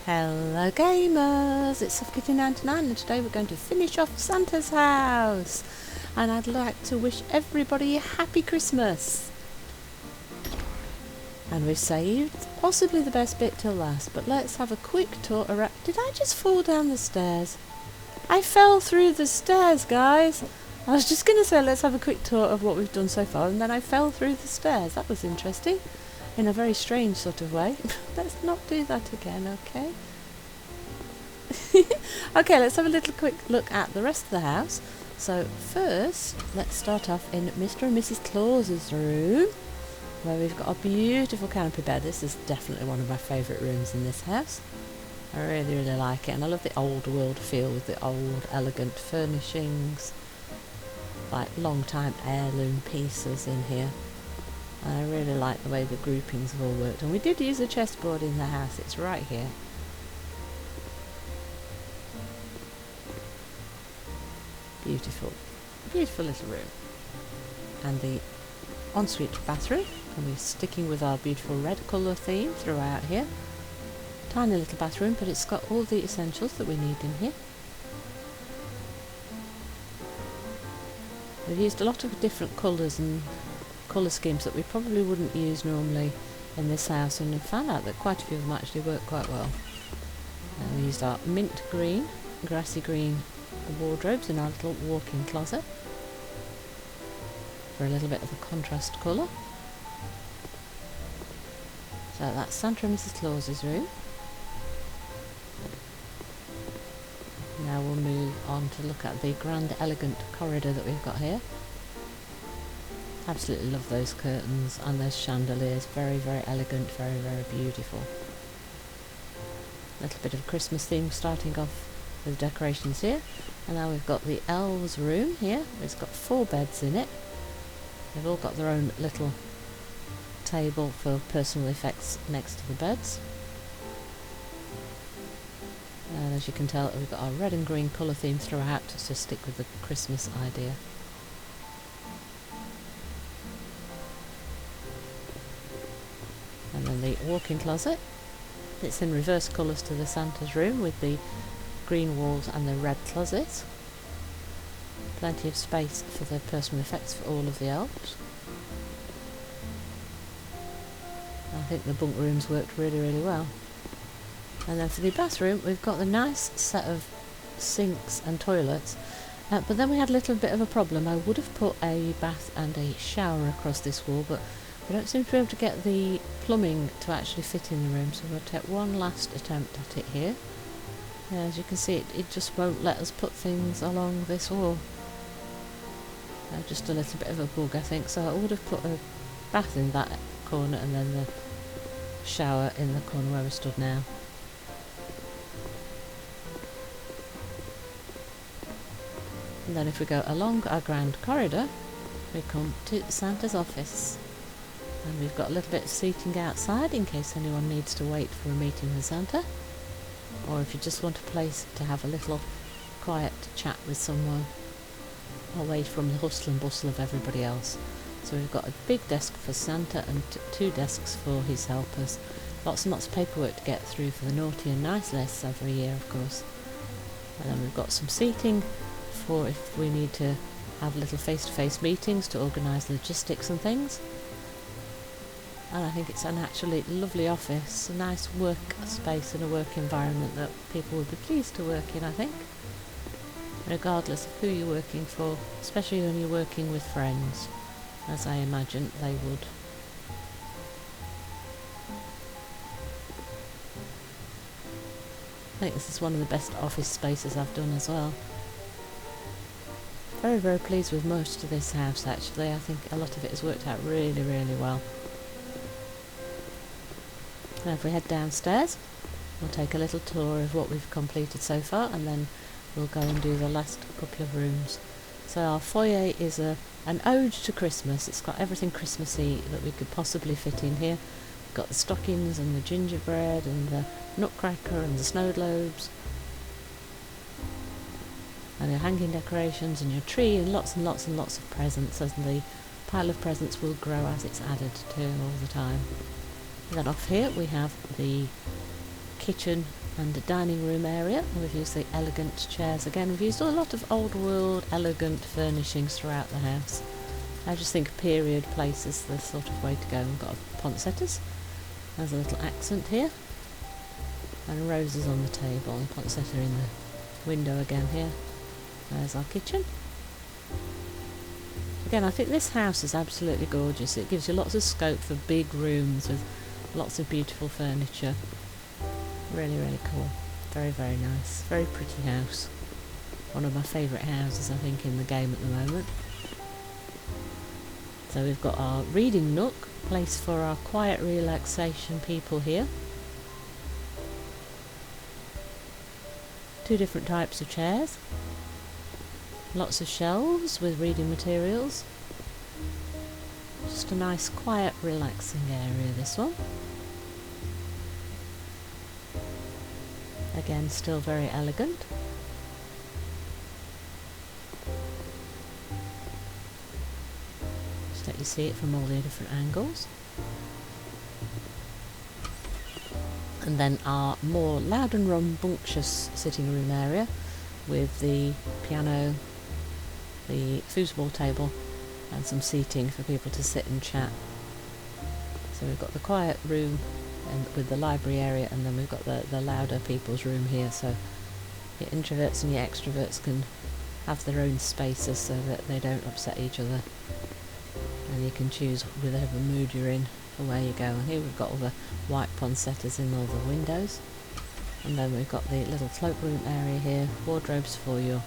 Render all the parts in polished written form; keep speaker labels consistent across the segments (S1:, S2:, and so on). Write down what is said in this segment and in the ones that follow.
S1: Hello gamers, it's SoftKitty99 and today we're going to finish off Santa's house, and I'd like to wish everybody a happy Christmas. And we've saved possibly the best bit till last, but let's have a quick tour around. Did I just fall down the stairs? I fell through the stairs, guys. I was just going to say let's have a quick tour of what we've done so far, and then I fell through the stairs. That was interesting. In a very strange sort of way. Let's not do that again, okay? Okay, let's have a little quick look at the rest of the house. So first, let's start off in Mr. and Mrs. Claus's room, where we've got a beautiful canopy bed. This is definitely one of my favourite rooms in this house. I really, really like it, and I love the old world feel with the old, elegant furnishings, like long time heirloom pieces in here. And I really like the way the groupings have all worked. And we did use a chessboard in the house, it's right here. Beautiful, beautiful little room. And the ensuite bathroom, and we're sticking with our beautiful red colour theme throughout here. Tiny little bathroom, but it's got all the essentials that we need in here. We've used a lot of different colours and colour schemes that we probably wouldn't use normally in this house, and we found out that quite a few of them actually work quite well. And we used our mint green, grassy green wardrobes in our little walk-in closet for a little bit of a contrast colour. So that's Santa and Mrs. Claus's room. Now we'll move on to look at the grand elegant corridor that we've got here. Absolutely love those curtains and those chandeliers. Very, very elegant, very, very beautiful. A little bit of Christmas theme starting off with decorations here. And now we've got the elves room here. It's got 4 beds in it. They've all got their own little table for personal effects next to the beds. And as you can tell, we've got our red and green colour theme throughout to stick with the Christmas idea. And then the walk-in closet. It's in reverse colours to the Santa's room with the green walls and the red closet. Plenty of space for the personal effects for all of the elves. I think the bunk rooms worked really, really well. And then for the bathroom, we've got the nice set of sinks and toilets. But then we had a little bit of a problem. I would have put a bath and a shower across this wall, but we don't seem to be able to get the plumbing to actually fit in the room, so we'll take one last attempt at it here. As you can see, it just won't let us put things along this wall. Just a little bit of a bug, I think, so I would have put a bath in that corner and then the shower in the corner where we stood now. And then if we go along our grand corridor, we come to Santa's office. And we've got a little bit of seating outside in case anyone needs to wait for a meeting with Santa. Or if you just want a place to have a little quiet chat with someone away from the hustle and bustle of everybody else. So we've got a big desk for Santa and 2 desks for his helpers. Lots and lots of paperwork to get through for the naughty and nice lists every year, of course. And then we've got some seating for if we need to have little face-to-face meetings to organise logistics and things. And I think it's an actually lovely office, a nice work space and a work environment that people would be pleased to work in, I think. Regardless of who you're working for, especially when you're working with friends, as I imagine they would. I think this is one of the best office spaces I've done as well. Very, very pleased with most of this house actually. I think a lot of it has worked out really, really well. Now if we head downstairs, we'll take a little tour of what we've completed so far, and then we'll go and do the last couple of rooms. So our foyer is an ode to Christmas. It's got everything Christmassy that we could possibly fit in here. We've got the stockings and the gingerbread and the nutcracker and the snow globes. And your hanging decorations and your tree and lots and lots and lots of presents, and the pile of presents will grow as it's added to all the time. And then off here we have the kitchen And a dining room area. We've used the elegant chairs again. We've used a lot of old world elegant furnishings throughout the house. I just think a period place is the sort of way to go. We've got poinsettias. There's a little accent here. And roses on the table, and poinsettia in the window again here. There's our kitchen. Again, I think this house is absolutely gorgeous. It gives you lots of scope for big rooms with lots of beautiful furniture. Really, really cool. Very, very nice. Very pretty house. One of my favourite houses, I think, in the game at the moment. So we've got our reading nook, place for our quiet relaxation people here. 2 different types of chairs. Lots of shelves with reading materials. Just a nice, quiet, relaxing area, this one. Again, still very elegant. Just let you see it from all the different angles. And then our more loud and rambunctious sitting room area with the piano, the foosball table and some seating for people to sit and chat. So we've got the quiet room and with the library area, and then we've got the louder people's room here, so your introverts and your extroverts can have their own spaces so that they don't upset each other, and you can choose whatever mood you're in for where you go. And here we've got all the white poinsettias in all the windows, and then we've got the little cloakroom area here, wardrobes for your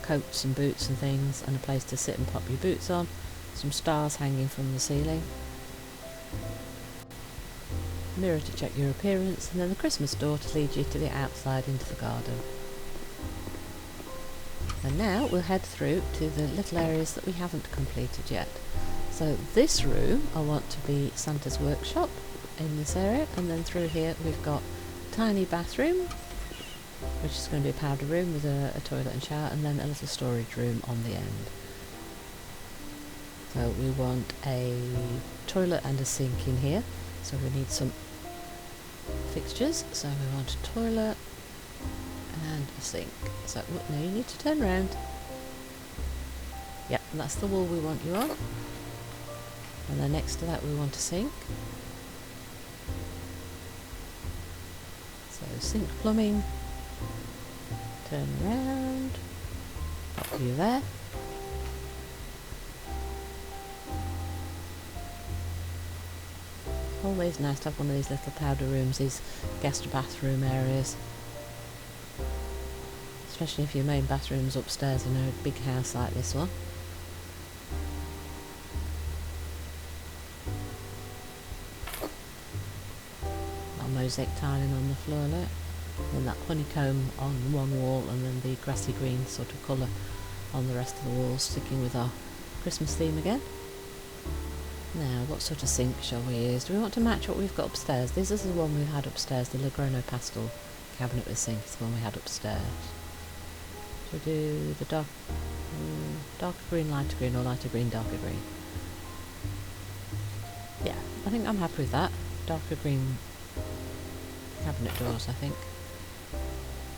S1: coats and boots and things, and a place to sit and pop your boots on, some stars hanging from the ceiling, mirror to check your appearance, and then the Christmas door to lead you to the outside into the garden. And now we'll head through to the little areas that we haven't completed yet. So this room I want to be Santa's workshop in this area, and then through here we've got a tiny bathroom, which is going to be a powder room with a toilet and shower, and then a little storage room on the end. So we want a toilet and a sink in here, so we need some fixtures. So we want a toilet and a sink. So now you need to turn around. Yep, that's the wall we want you on. And then next to that we want a sink. So sink plumbing. Turn around. Pop you there. Always nice to have one of these little powder rooms, these guest bathroom areas. Especially if your main bathroom's upstairs in a big house like this one. Our mosaic tiling on the floor, look. And that honeycomb on one wall, and then the grassy green sort of colour on the rest of the walls, sticking with our Christmas theme again. Now, what sort of sink shall we use? Do we want to match what we've got upstairs? This is the one we had upstairs, the Lagrono Pastel cabinet with sink, is the one we had upstairs. Should we do the darker green, lighter green, or lighter green, darker green? Yeah, I think I'm happy with that. Darker green cabinet doors, I think.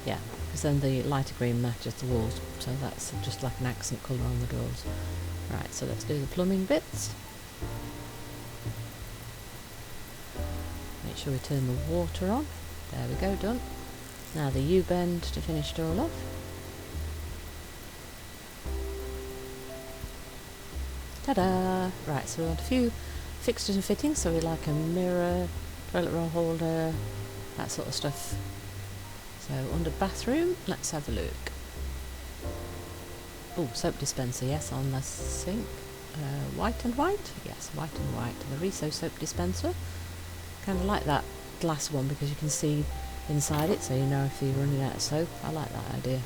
S1: Yeah, because then the lighter green matches the walls, so that's just like an accent colour on the doors. Right, so let's do the plumbing bits. Make sure we turn the water on. There we go, done. Now the U-bend to finish it all off. Ta-da! Right, so we want a few fixtures and fittings, so we like a mirror, toilet roll holder, that sort of stuff. So under bathroom, let's have a look. Oh, soap dispenser, yes, on the sink. White and white? Yes, white and white. The Riso soap dispenser. Kind of like that glass one because you can see inside it, so you know if you're running out of soap. I like that idea.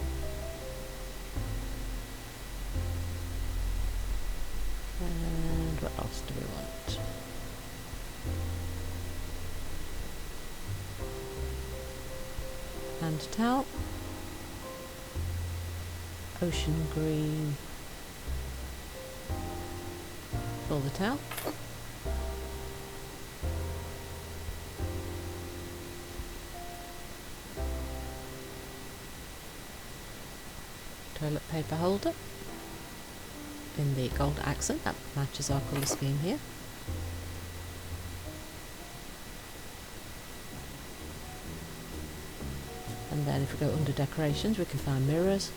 S1: And what else do we want? Hand towel. Ocean green. Fill the towel. toilet paper holder in the gold accent. That matches our colour scheme here. And then if we go under decorations, we can find mirrors.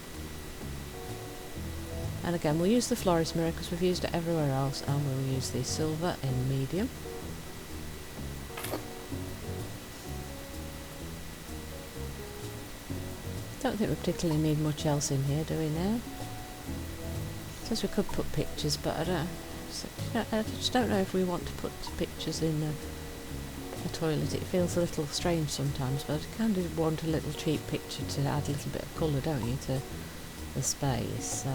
S1: And again, we'll use the florist mirror because we've used it everywhere else, and we'll use the silver in medium. Don't think we particularly need much else in here, do we now? Says we could put pictures, but I just don't know if we want to put pictures in a toilet. It feels a little strange sometimes, but I kind of want a little cheap picture to add a little bit of colour, don't you, to the space. So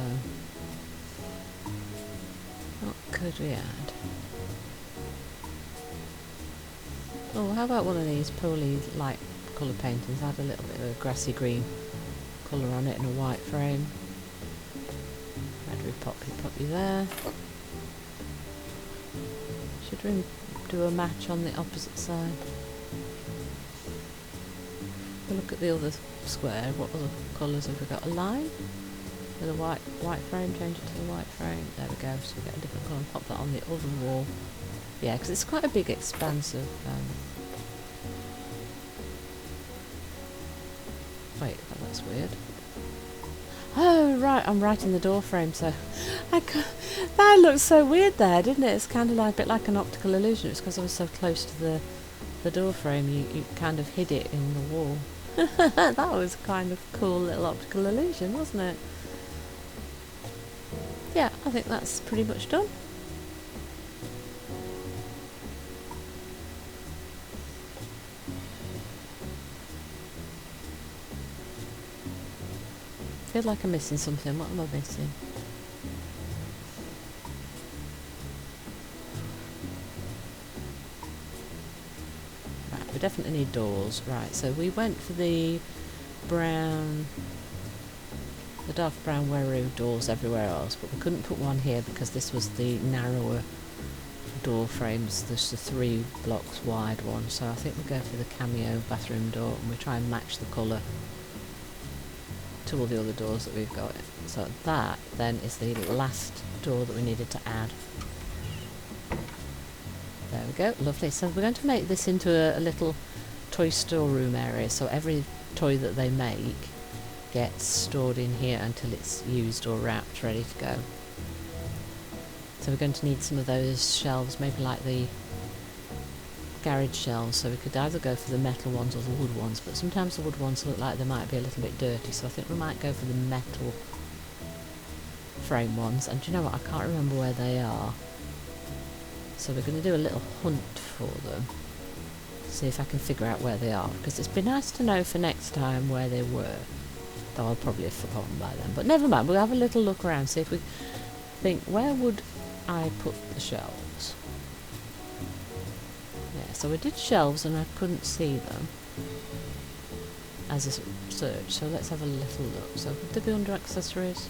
S1: what could we add? Oh, how about one of these poly light colour paintings? Add a little bit of a grassy green colour on it in a white frame. Red with poppy there. Should we do a match on the opposite side? We'll look at the other square. What other colours have we got? A line with a white frame. Change it to the white frame. There we go. So we get a different colour and pop that on the other wall. Yeah, because it's quite a big expanse of. Wait, that's weird. Oh right, I'm right in the door frame, so that looked so weird there, didn't it? It's kind of like a bit like an optical illusion. It's because I was so close to the door frame, you kind of hid it in the wall. That was kind of cool little optical illusion, wasn't it? Yeah, I think that's pretty much done. I feel like I'm missing something. What am I missing? Right, we definitely need doors. Right, so we went for the brown, the dark brown Weru doors everywhere else, but we couldn't put one here because this was the narrower door frames. There's the 3 blocks wide one, so I think we'll go for the cameo bathroom door and we try and match the colour to all the other doors that we've got. So that then is the last door that we needed to add. There we go, lovely. So we're going to make this into a little toy storeroom area, so every toy that they make gets stored in here until it's used or wrapped, ready to go. So we're going to need some of those shelves, maybe like the garage shelves, so we could either go for the metal ones or the wood ones, but sometimes the wood ones look like they might be a little bit dirty, so I think we might go for the metal frame ones. And do you know what, I can't remember where they are, so we're going to do a little hunt for them, see if I can figure out where they are, because it's been nice to know for next time where they were, though I'll probably have forgotten by then, but never mind, we'll have a little look around, see if we think, where would I put the shelves? Yeah, so we did shelves and I couldn't see them as a search, so let's have a little look. So would they be under accessories?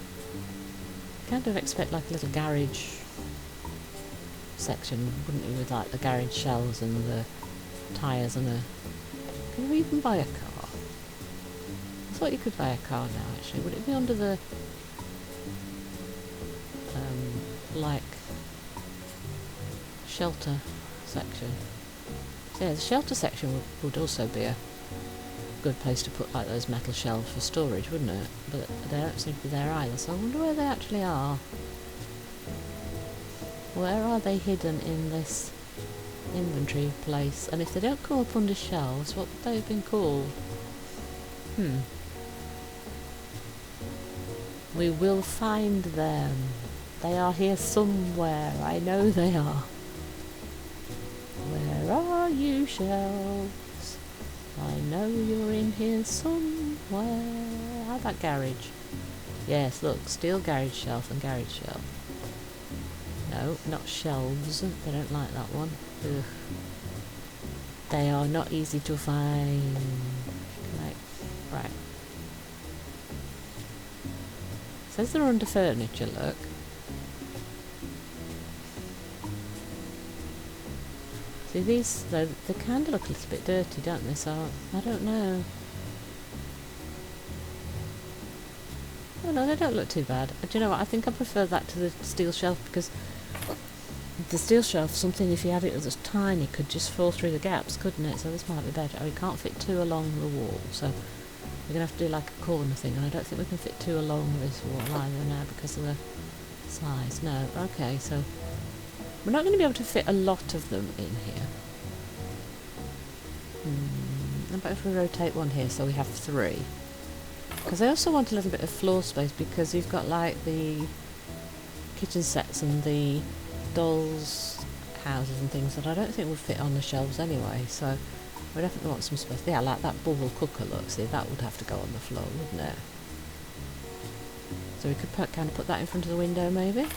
S1: Kind of expect like a little garage section, wouldn't you, with like the garage shelves and the tyres and a... Can you even buy a car? I thought you could buy a car now actually. Would it be under the like shelter section? So yeah, the shelter section would also be a good place to put like those metal shelves for storage, wouldn't it? But they don't seem to be there either, so I wonder where they actually are. Where are they hidden in this inventory place? And if they don't come up under shelves, what would they have been called? We will find them. They are here somewhere. I know they are. Where are you, shelves? I know you're in here somewhere. How about garage? Yes, look, steel garage shelf and garage shelf. No, not shelves. They don't like that one. Ugh. They are not easy to find. Right. Says they're under furniture, look. See, these, they kind of look a little bit dirty, don't they? So, I don't know. Oh no, they don't look too bad. Do you know what? I think I prefer that to the steel shelf, because the steel shelf, something if you had it that was tiny, could just fall through the gaps, couldn't it? So this might be better. We can't fit two along the wall, so we're going to have to do like a corner thing, and I don't think we can fit two along this wall either now because of the size. No, okay, so we're not going to be able to fit a lot of them in here. How about if we rotate one here so we have three? Because I also want a little bit of floor space, because you've got like the kitchen sets and the dolls' houses and things that I don't think would fit on the shelves anyway, so we definitely want some space. Yeah, like that bubble cooker, look, see, that would have to go on the floor, wouldn't it? So we could kind of put that in front of the window maybe.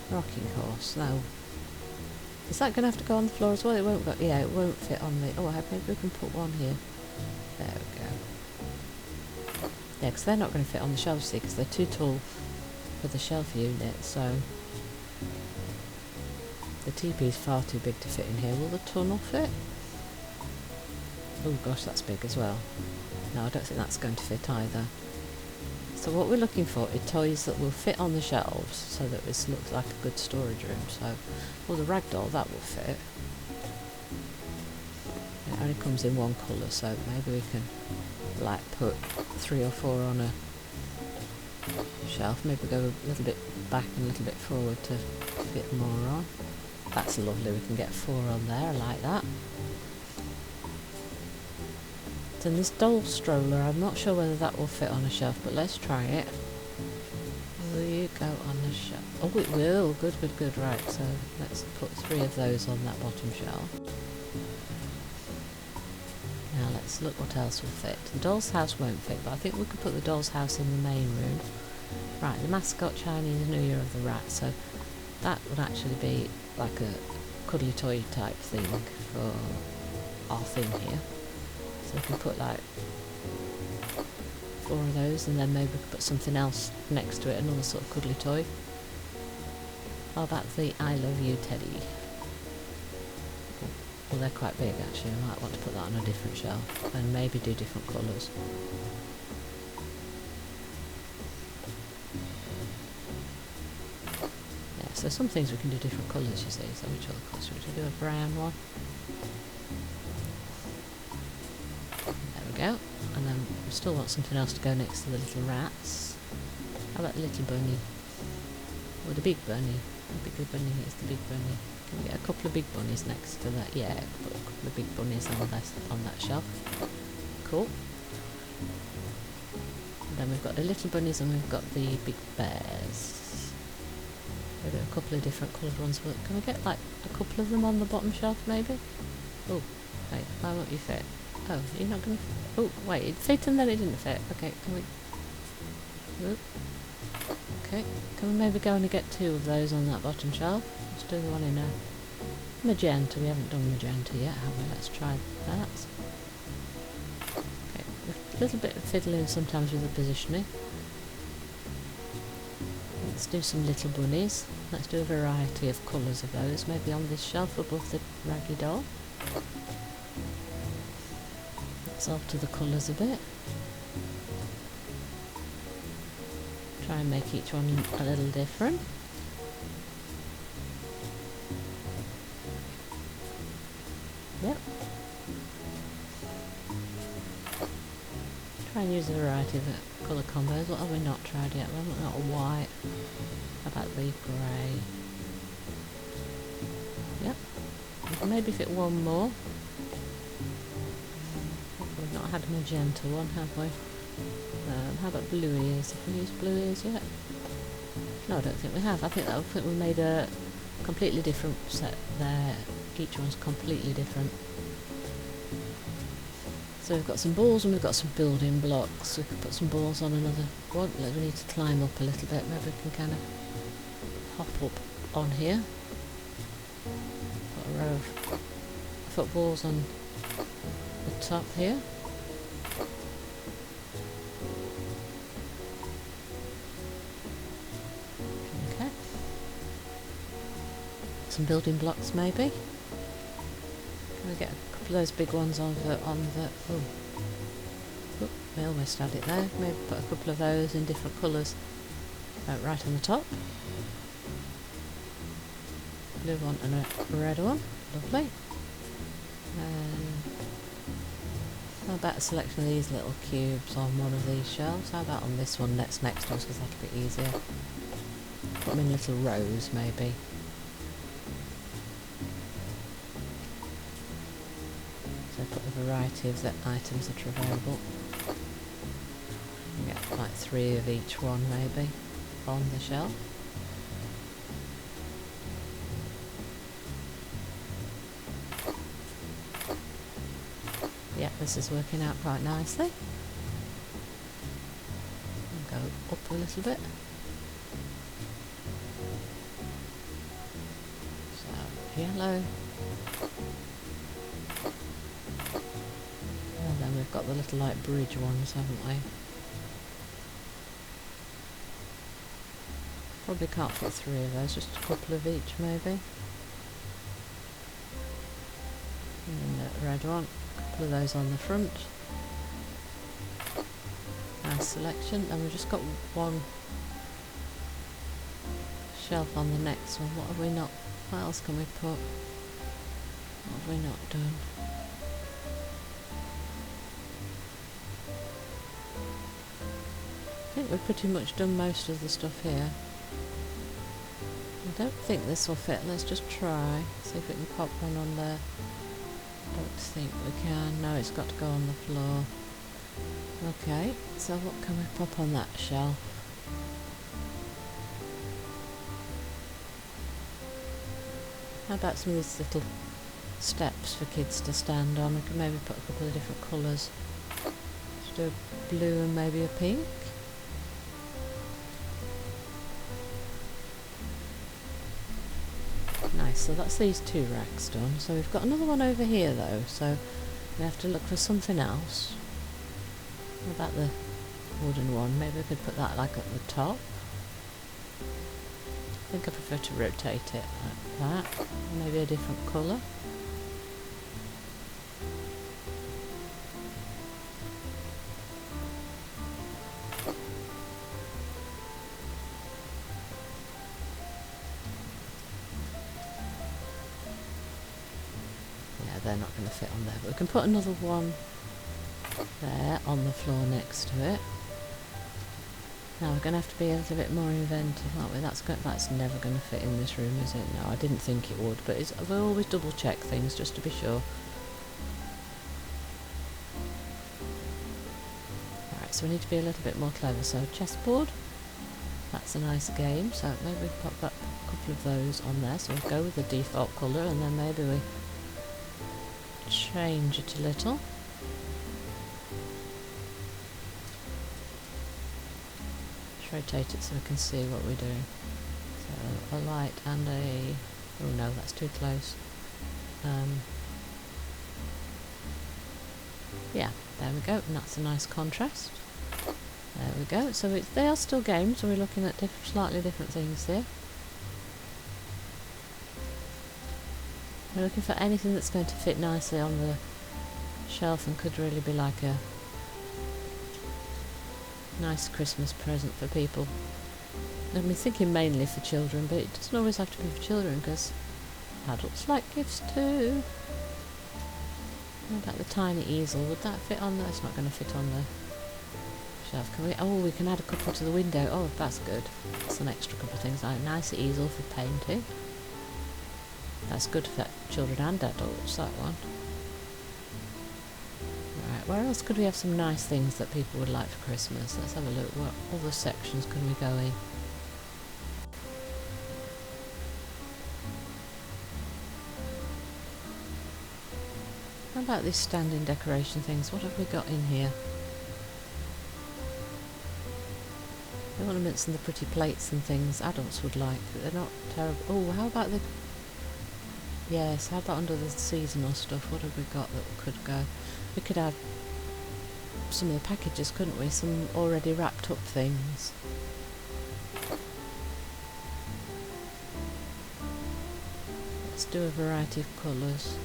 S1: Rocking horse, no. Is that going to have to go on the floor as well? It won't go, yeah, it won't fit on the, oh, maybe we can put one here. There we go. Yeah, because they're not going to fit on the shelves, see, because they're too tall for the shelf unit, so the TP is far too big to fit in here. Will the tunnel fit? Oh gosh, that's big as well. No, I don't think that's going to fit either. So what we're looking for is toys that will fit on the shelves so that this looks like a good storage room. So, well, the ragdoll, that will fit. It only comes in one colour, so maybe we can like put 3 or 4 on a shelf. Maybe go a little bit back and a little bit forward to fit more on. That's lovely, we can get 4 on there, I like that. And this doll stroller, I'm not sure whether that will fit on a shelf, but let's try it. Will you go on the shelf? Oh, it will. Good, good, good. Right, so let's put 3 of those on that bottom shelf. Now let's look what else will fit. The doll's house won't fit, but I think we could put the doll's house in the main room. Right, the mascot Chinese New Year of the Rat, so that would actually be like a cuddly toy type thing for our thing here. So we can put like 4 of those, and then maybe we could put something else next to it, another sort of cuddly toy. How about the I Love You teddy? Well, they're quite big actually, I might want to put that on a different shelf and maybe do different colours. Yeah, so some things we can do different colours, you see. So which other colours? Should we do a brown one? Go, and then we still want something else to go next to the little rats. How about the little bunny? Or the big bunny? The bigger bunny is the big bunny. Can we get a couple of big bunnies next to that? Yeah, put a couple of big bunnies on that shelf. Cool. And then we've got the little bunnies and we've got the big bears. We'll do a couple of different coloured ones. Can we get like a couple of them on the bottom shelf maybe? Oh, wait, why won't you fit? Oh, you're not going to... Oh, wait, it fit and then it didn't fit. Okay, can we... Oop. Okay, can we maybe go and get 2 of those on that bottom shelf? Let's do the one in a magenta. We haven't done magenta yet, have we? Let's try that. Okay, a little bit of fiddling sometimes with the positioning. Let's do some little bunnies. Let's do a variety of colours of those. Maybe on this shelf above the raggy doll. Let's alter the colours a bit. Try and make each one a little different. Yep. Try and use a variety of colour combos. What have we not tried yet? We haven't got a white. How about the grey? Yep. We can maybe fit one more. We've not had a magenta one, have we? How about blue ears? Have we used blue ears yet? No, I don't think we have. I think we made a completely different set there. Each one's completely different. So we've got some balls and we've got some building blocks. We could put some balls on another one. We need to climb up a little bit. Maybe we can kind of hop up on here. Put a row of footballs on the top here. Okay. Some building blocks maybe. we get a couple of those big ones on the oh, I almost had it there. Maybe put a couple of those in different colours right on the top. Blue one and a red one. Lovely. How about a selection of these little cubes on one of these shelves? How about on this one next to us, because that'll be easier. Put them in little rows maybe. So put a variety of the items that are available. Get like 3 of each one maybe on the shelf. Yeah, this is working out quite nicely. I'll go up a little bit. So, yellow. And then we've got the little like bridge ones, haven't we? Probably can't fit 3 of those, just a couple of each maybe. And the red one. Couple of those on the front. Nice selection. And we've just got one shelf on the next one. What have we not? What else can we put? What have we not done? I think we've pretty much done most of the stuff here. I don't think this will fit. Let's just try. See if we can pop one on there. Don't think we can. No, it's got to go on the floor. Okay, so what can we pop on that shelf? How about some of these little steps for kids to stand on? We can maybe put a couple of different colours. Let's do a blue and maybe a pink. Nice, so that's these 2 racks done. So we've got another one over here though, so we have to look for something else. What about the wooden one? Maybe we could put that like at the top. I think I prefer to rotate it like that. Maybe a different colour. They're not going to fit on there, but we can put another one there on the floor next to it. Now we're going to have to be a little bit more inventive, aren't we? That's never going to fit in this room, is it? No, I didn't think it would, but we always double check things just to be sure. Alright, so we need to be a little bit more clever. So chessboard, that's a nice game, so maybe we pop a couple of those on there. So we'll go with the default colour, and then maybe we change it a little. Just rotate it so we can see what we're doing. So a light and a... oh no, that's too close. Yeah, there we go, and that's a nice contrast. There we go. So they are still games, so we're looking at slightly different things here. We're looking for anything that's going to fit nicely on the shelf and could really be like a nice Christmas present for people. I've been thinking mainly for children, but it doesn't always have to be for children because adults like gifts too. What about the tiny easel? Would that fit on there? It's not going to fit on the shelf. Can we? Oh, we can add a couple to the window. Oh, that's good. That's an extra couple of things. Like a nice easel for painting. That's good for children and adults, that one. Right, where else could we have some nice things that people would like for Christmas? Let's have a look. What other sections can we go in? How about these standing decoration things? What have we got in here? The ornaments and the pretty plates and things adults would like, but they're not terrible. Oh, how about the... yes, how about under the seasonal stuff? What have we got that could go? We could add some of the packages, couldn't we? Some already wrapped up things. Let's do a variety of colours.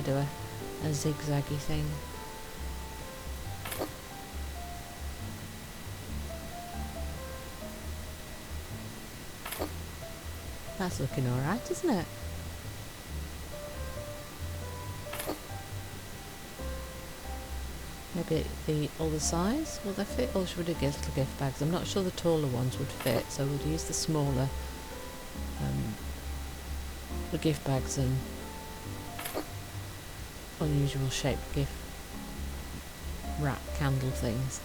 S1: do a zigzaggy thing. That's looking alright, isn't it? Maybe the other size, will they fit, or should we do little gift bags? I'm not sure the taller ones would fit, so we'll use the smaller the gift bags and unusual shaped gift wrap candle things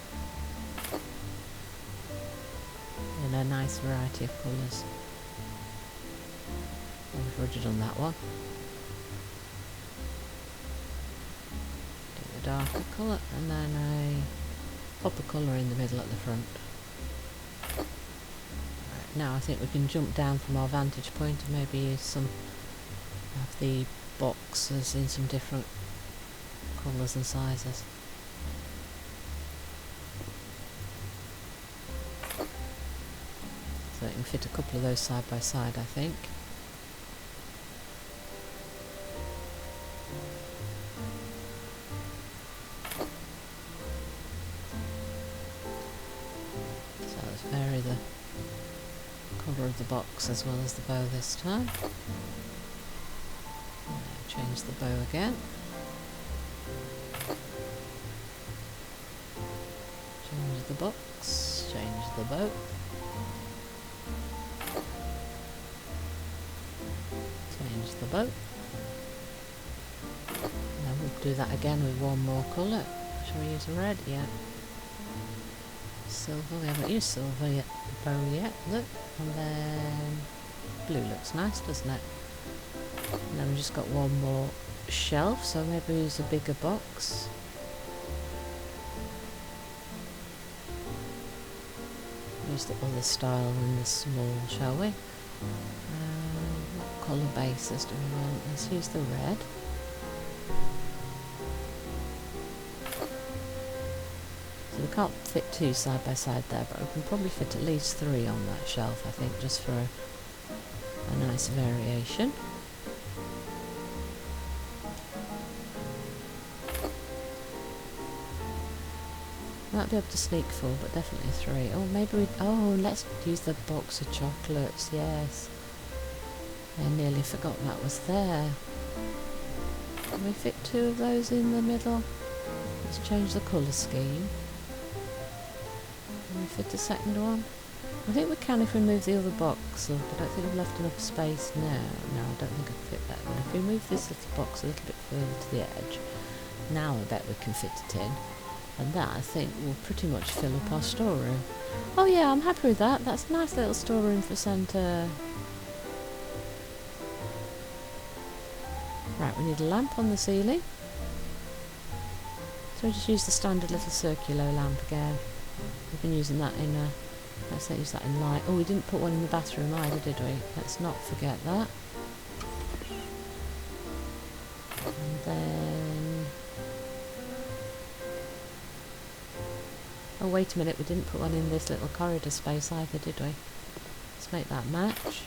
S1: in a nice variety of colours. We've already done that one. Do a darker colour and then a pop of colour in the middle at the front. Right, now I think we can jump down from our vantage point and maybe use some of the boxes in some different colours and sizes. So it can fit a couple of those side by side, I think. So let's vary the colour of the box as well as the bow this time. Change the bow again. Change the box, change the bow. Change the bow. Now we'll do that again with one more colour. Shall we use a red? Yeah. Silver, we haven't used silver yet. The bow yet, look. And then blue looks nice, doesn't it? And then we've just got one more shelf, so maybe use a bigger box. Use the other style in the small, shall we? What colour bases do we want? Let's use the red. So we can't fit two side by side there, but we can probably fit at least three on that shelf, I think, just for a nice variation. Might be able to sneak four, but definitely three. Oh, maybe we... Oh, let's use the box of chocolates, yes. I nearly forgot that was there. Can we fit two of those in the middle? Let's change the colour scheme. Can we fit a second one? I think we can if we move the other box up. I don't think we've left enough space now. No, I don't think I can fit that one. If we move this little box a little bit further to the edge, now I bet we can fit it in. And that, I think, will pretty much fill up our storeroom. Oh yeah, I'm happy with that. That's a nice little storeroom for centre. Right, we need a lamp on the ceiling. So we just use the standard little circular lamp again. We've been using that in let's use that in light. Oh, we didn't put one in the bathroom either, did we? Let's not forget that. And then... Oh, wait a minute, we didn't put one in this little corridor space either, did we? Let's make that match.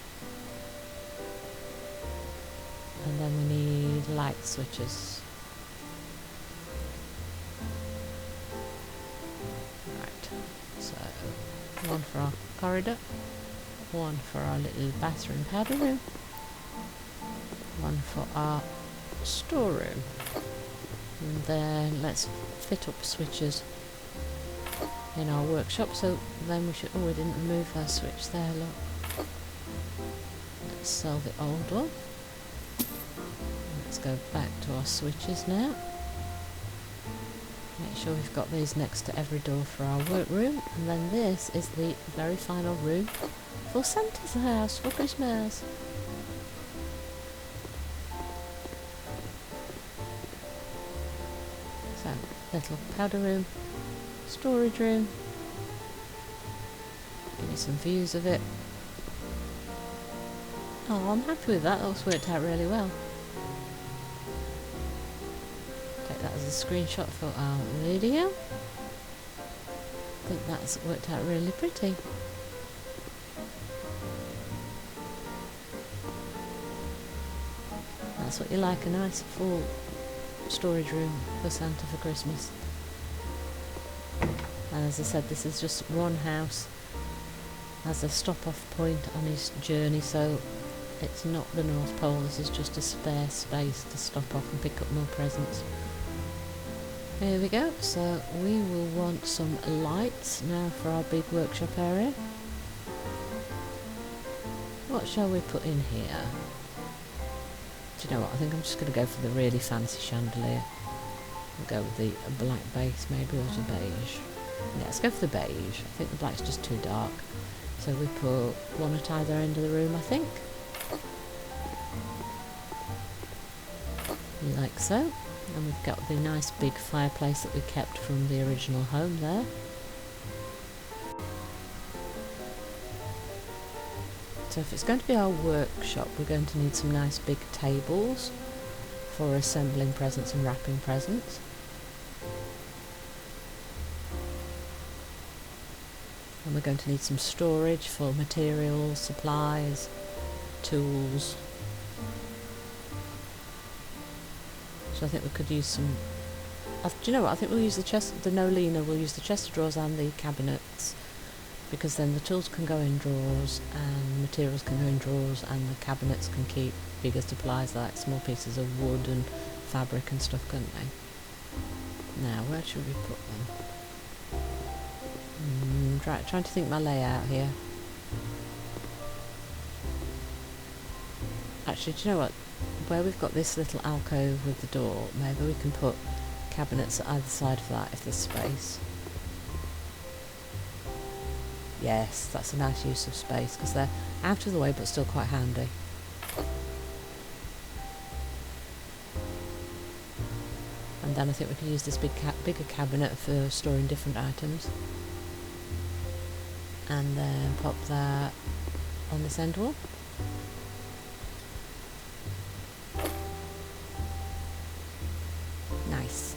S1: And then we need light switches. Right, so one for our corridor, one for our little bathroom powder room, one for our storeroom. And then let's fit up switches in our workshop, so then we should... Oh, we didn't remove our switch there, look. Let's sell the old one. Let's go back to our switches now. Make sure we've got these next to every door for our workroom, and then this is the very final room for Santa's house for Christmas. So, little powder room, storage room, give you some views of it. Oh, I'm happy with that, that's worked out really well. Take that as a screenshot for our video. I think that's worked out really pretty. That's what you like, a nice full storage room for Santa for Christmas. And as I said, this is just one house as a stop-off point on his journey, so it's not the North Pole. This is just a spare space to stop off and pick up more presents. Here we go. So we will want some lights now for our big workshop area. What shall we put in here? Do you know what? I think I'm just going to go for the really fancy chandelier. We'll go with the black base maybe, or the beige. Yeah, let's go for the beige. I think the black's just too dark. So we put one at either end of the room, I think. Like so. And we've got the nice big fireplace that we kept from the original home there. So if it's going to be our workshop, we're going to need some nice big tables for assembling presents and wrapping presents. And we're going to need some storage for materials, supplies, tools. So I think we could use some... do you know what? I think we'll use the Nolina, we'll use the chest of drawers and the cabinets, because then the tools can go in drawers and materials can go in drawers, and the cabinets can keep bigger supplies like small pieces of wood and fabric and stuff, couldn't they? Now, where should we put them? Trying to think my layout here. Actually, do you know what? Where we've got this little alcove with the door, maybe we can put cabinets at either side of that if there's space. Yes, that's a nice use of space because they're out of the way but still quite handy. And then I think we can use this bigger cabinet for storing different items. And then pop that on this end wall. Nice.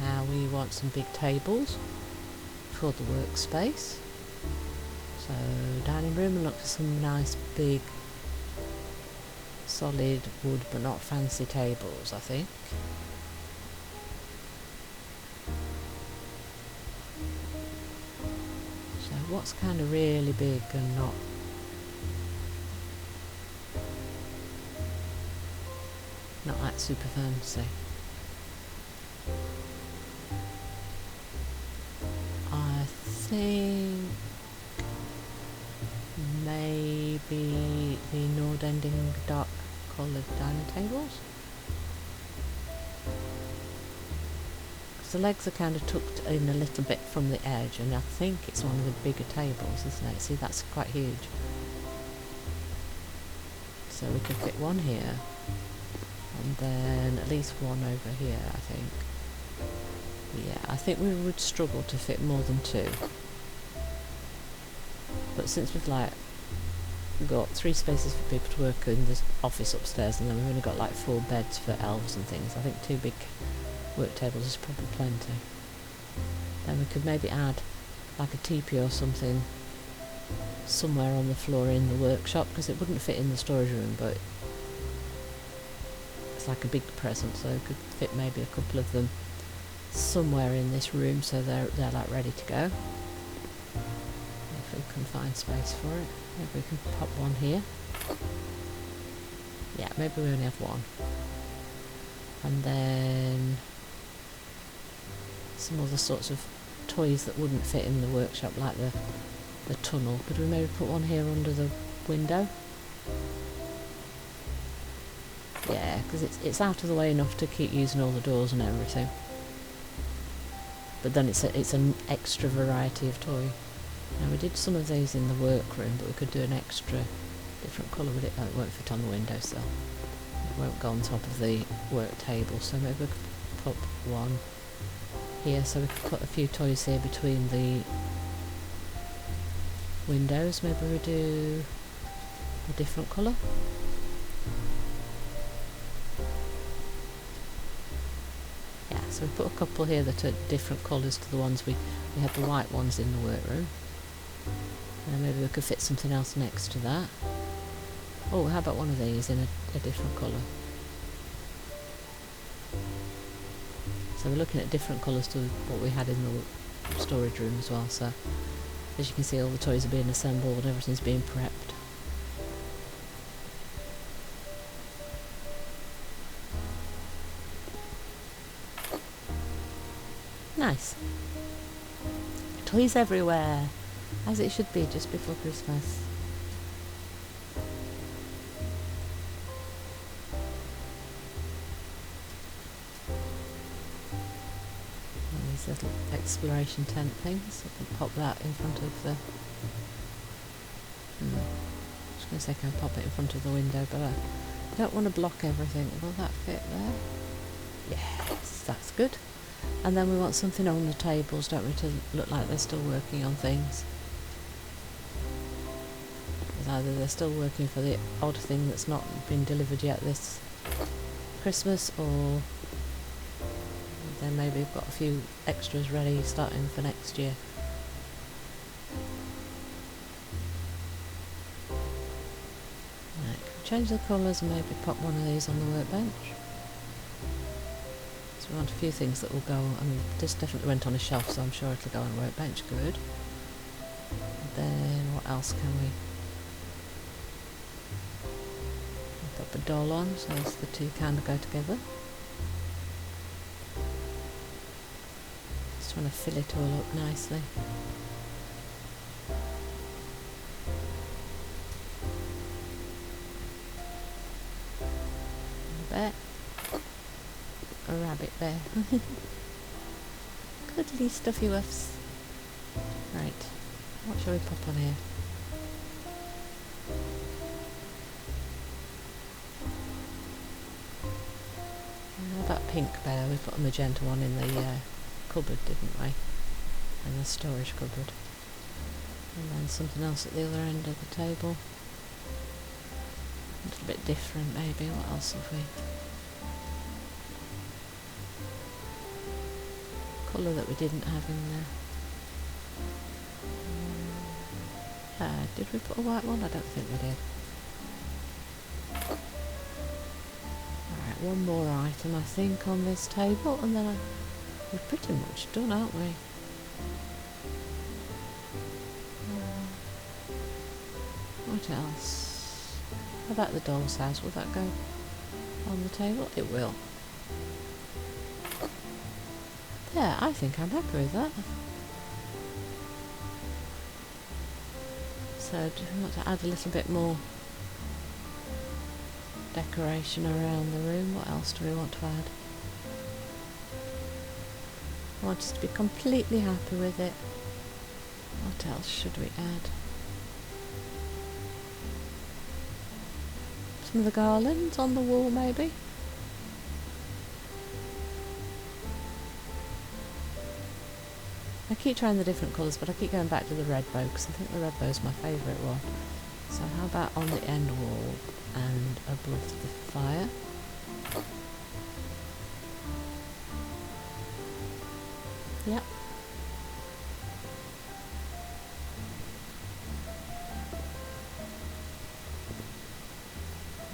S1: Now we want some big tables for the workspace. So dining room, and look for some nice big solid wood but not fancy tables, I think. So what's kind of really big and not like super fancy? I think maybe the Nord-ending dark coloured dining tables. Because the legs are kind of tucked in a little bit from the edge, and I think it's one of the bigger tables, isn't it? See, that's quite huge. So we could fit one here, and then at least one over here, I think. Yeah, I think we would struggle to fit more than two. But since we've got 3 spaces for people to work in the office upstairs, and then we've only got like 4 beds for elves and things, I think 2 big work tables is probably plenty. Then we could maybe add like a teepee or something somewhere on the floor in the workshop, because it wouldn't fit in the storage room, but it's like a big present, so we could fit maybe a couple of them somewhere in this room, so they're like ready to go. If we can find space for it, maybe we can pop one here. Yeah, maybe we only have one. And then some other sorts of toys that wouldn't fit in the workshop, like the tunnel. Could we maybe put one here under the window? Yeah, because it's out of the way enough to keep using all the doors and everything. But then it's an extra variety of toy. Now we did some of these in the workroom, but we could do an extra different colour with it. Oh, it won't fit on the windowsill. It won't go on top of the work table, so maybe we could put one here, so we could put a few toys here between the windows. Maybe we do a different colour. Yeah, so we put a couple here that are different colours to the ones we had the white ones in the workroom. And maybe we could fit something else next to that. Oh, how about one of these in a different colour? So we're looking at different colours to what we had in the storage room as well. So as you can see, all the toys are being assembled, everything's being prepped. Nice. Toys everywhere, as it should be just before Christmas. And these little exploration tent things, I can pop that in front of the... I was going to say can I pop it in front of the window, but I don't want to block everything. Will that fit there? Yes, that's good. And then we want something on the tables, don't we, to look like they're still working on things. Because either they're still working for the odd thing that's not been delivered yet this Christmas, or then maybe we've got a few extras ready starting for next year. Right, can we change the colours and maybe pop one of these on the workbench? So we want a few things that will go, I mean this definitely went on a shelf, so I'm sure it'll go on a workbench, good. And then what else can we... I'll put the doll on, so as the two kind of go together. Just want to fill it all up nicely. A bear. A rabbit there. Cuddly stuffy wuffs. Right, what shall we pop on here? How about pink bear? We put a magenta one in the cupboard, didn't we? In the storage cupboard. And then something else at the other end of the table. A little bit different maybe. What else have we? Colour that we didn't have in there. Did we put a white one? I don't think we did. Alright, one more item I think on this table, and then we're pretty much done, aren't we? What else? How about the doll's house? Will that go on the table? It will. Yeah, I think I'm happy with that. So do we want to add a little bit more decoration around the room? What else do we want to add? I want us to be completely happy with it. What else should we add? Some of the garlands on the wall maybe? I keep trying the different colours, but I keep going back to the red bow because I think the red bow is my favourite one. So how about on the end wall and above the fire? Yep.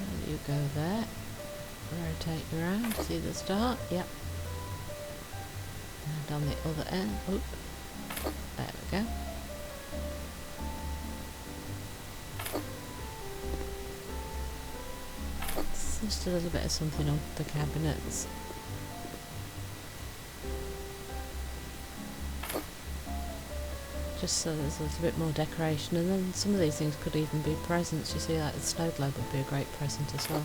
S1: And you go there. Rotate you around, see the start? Yep. And on the other end, oop. There we go. Just a little bit of something on the cabinets. Just so there's a little bit more decoration, and then some of these things could even be presents. You see, like the snow globe would be a great present as well.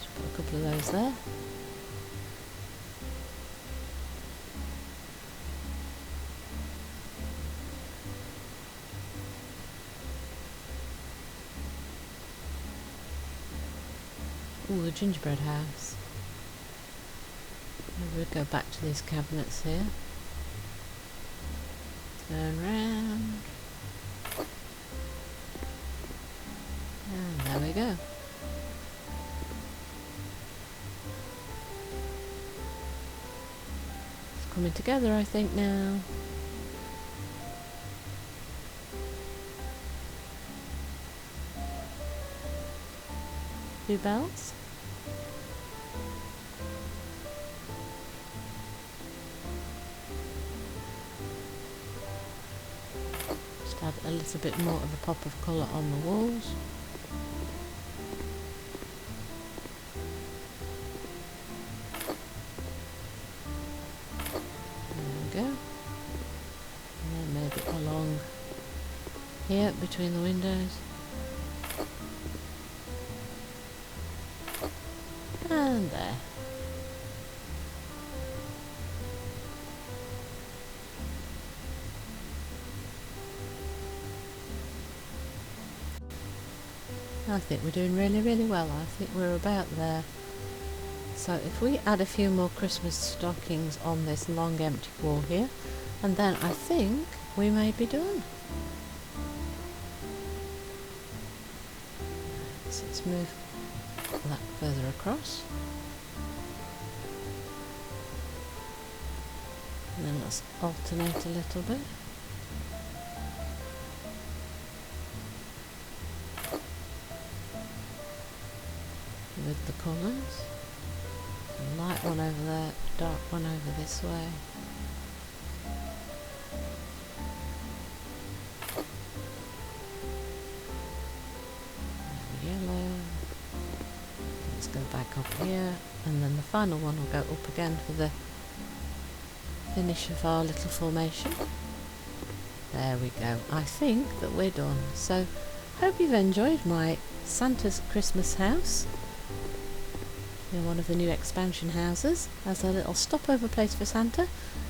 S1: Just put a couple of those there. Ooh, the gingerbread house. Maybe we'll go back to these cabinets here. Turn round. And there we go. It's coming together, I think, now. Two bells. add a little bit more of a pop of colour on the walls. There we go. And then maybe along here between the windows. And there. I think we're doing really, really well. I think we're about there. So if we add a few more Christmas stockings on this long empty wall here, and then I think we may be done. So let's move that further across. And then let's alternate a little bit. With the colours. A light one over there, dark one over this way. Yellow. Let's go back up here, and then the final one will go up again for the finish of our little formation. There we go. I think that we're done. So, hope you've enjoyed my Santa's Christmas house. In one of the new expansion houses as a little stopover place for Santa,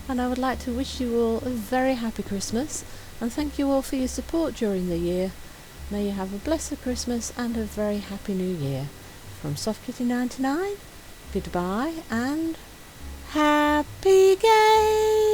S1: and I would like to wish you all a very happy Christmas and thank you all for your support during the year. May you have a blessed Christmas and a very happy new year. From SoftKitty99, goodbye and happy games!